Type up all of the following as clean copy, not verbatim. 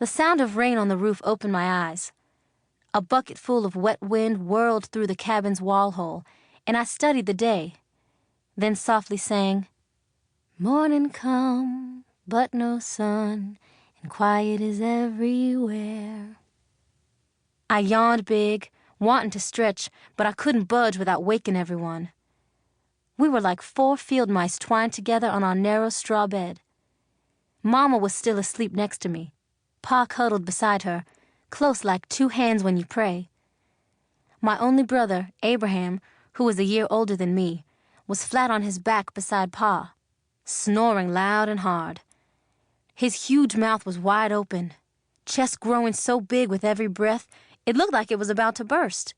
The sound of rain on the roof opened my eyes. A bucket full of wet wind whirled through the cabin's wall hole, and I studied the day, then softly sang, "Morning come, but no sun, and quiet is everywhere." I yawned big, wanting to stretch, but I couldn't budge without waking everyone. We were like 4 field mice twined together on our narrow straw bed. Mama was still asleep next to me, Pa cuddled beside her, close like 2 hands when you pray. My only brother, Abraham, who was a year older than me, was flat on his back beside Pa, snoring loud and hard. His huge mouth was wide open, chest growing so big with every breath, it looked like it was about to burst.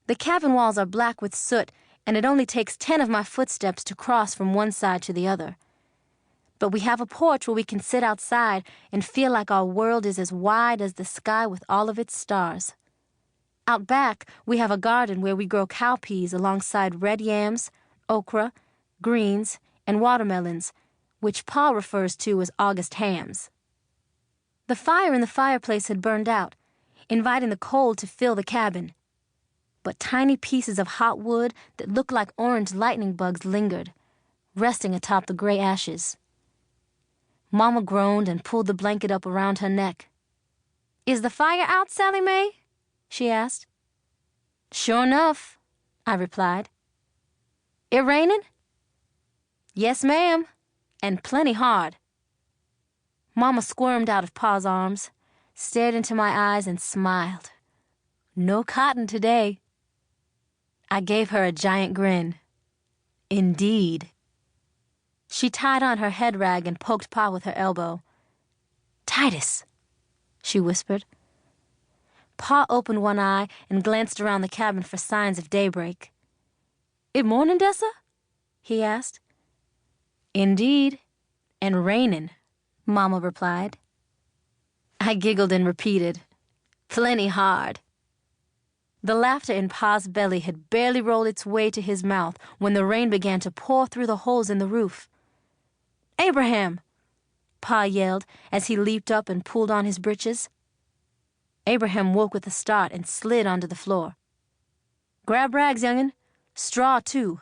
The cabin walls are black with soot, and it only takes 10 of my footsteps to cross from one side to the other. But we have a porch where we can sit outside and feel like our world is as wide as the sky with all of its stars. Out back, we have a garden where we grow cowpeas alongside red yams, okra, greens, and watermelons, which Pa refers to as August hams. The fire in the fireplace had burned out, inviting the cold to fill the cabin. But tiny pieces of hot wood that looked like orange lightning bugs lingered, resting atop the gray ashes. Mama groaned and pulled the blanket up around her neck. "Is the fire out, Sally Mae?" she asked. "Sure enough," I replied. "It raining?" "Yes, ma'am, and plenty hard." Mama squirmed out of Pa's arms, stared into my eyes, and smiled. "No cotton today." I gave her a giant grin. "Indeed." She tied on her head rag and poked Pa with her elbow. "Titus," she whispered. Pa opened one eye and glanced around the cabin for signs of daybreak. "It morning, Dessa?" he asked. "Indeed, and raining," Mama replied. I giggled and repeated, "Plenty hard." The laughter in Pa's belly had barely rolled its way to his mouth when the rain began to pour through the holes in the roof. "Abraham!" Pa yelled as he leaped up and pulled on his breeches. Abraham woke with a start and slid onto the floor. "Grab rags, young'un. Straw, too.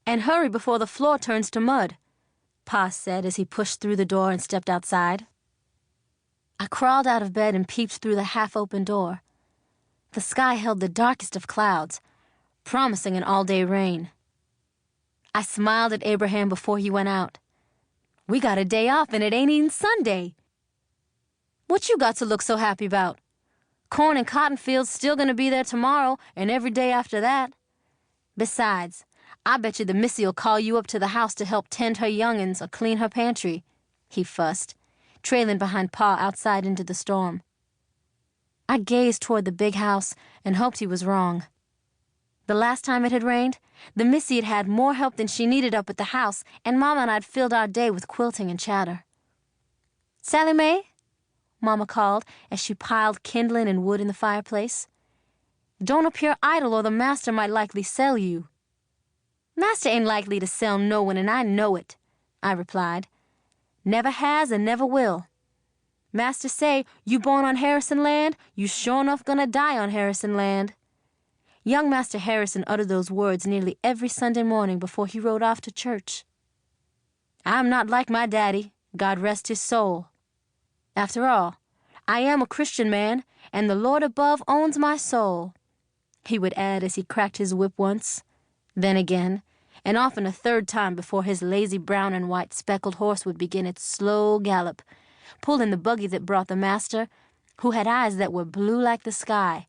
And hurry before the floor turns to mud," Pa said as he pushed through the door and stepped outside. I crawled out of bed and peeped through the half-open door. The sky held the darkest of clouds, promising an all-day rain. I smiled at Abraham before he went out. "We got a day off and it ain't even Sunday." "What you got to look so happy about? Corn and cotton fields still gonna be there tomorrow and every day after that. Besides, I bet you the missy'll call you up to the house to help tend her young'uns or clean her pantry," he fussed, trailing behind Pa outside into the storm. I gazed toward the big house and hoped he was wrong. The last time it had rained, the missy had had more help than she needed up at the house, and Mama and I'd filled our day with quilting and chatter. "Sally Mae?" Mama called as she piled kindling and wood in the fireplace. "Don't appear idle or the master might likely sell you." "Master ain't likely to sell no one, and I know it," I replied. "Never has and never will. Master say, you born on Harrison land, you sure enough gonna die on Harrison land." Young Master Harrison uttered those words nearly every Sunday morning before he rode off to church. I'm not like my daddy, God rest his soul. After all, I am a Christian man, and the Lord above owns my soul, he would add as he cracked his whip once, then again, and often a third time before his lazy brown and white speckled horse would begin its slow gallop, pulling the buggy that brought the master, who had eyes that were blue like the sky,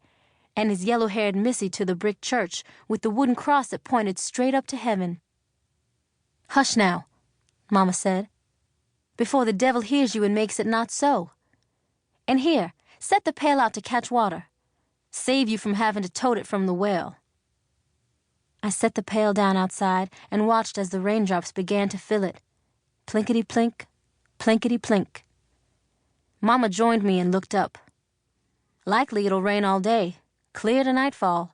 and his yellow-haired missy to the brick church with the wooden cross that pointed straight up to heaven. "Hush now," Mama said, "before the devil hears you and makes it not so. And here, set the pail out to catch water. Save you from having to tote it from the well." I set the pail down outside and watched as the raindrops began to fill it. Plinkety-plink, plinkety-plink. Mama joined me and looked up. "Likely it'll rain all day, clear to nightfall."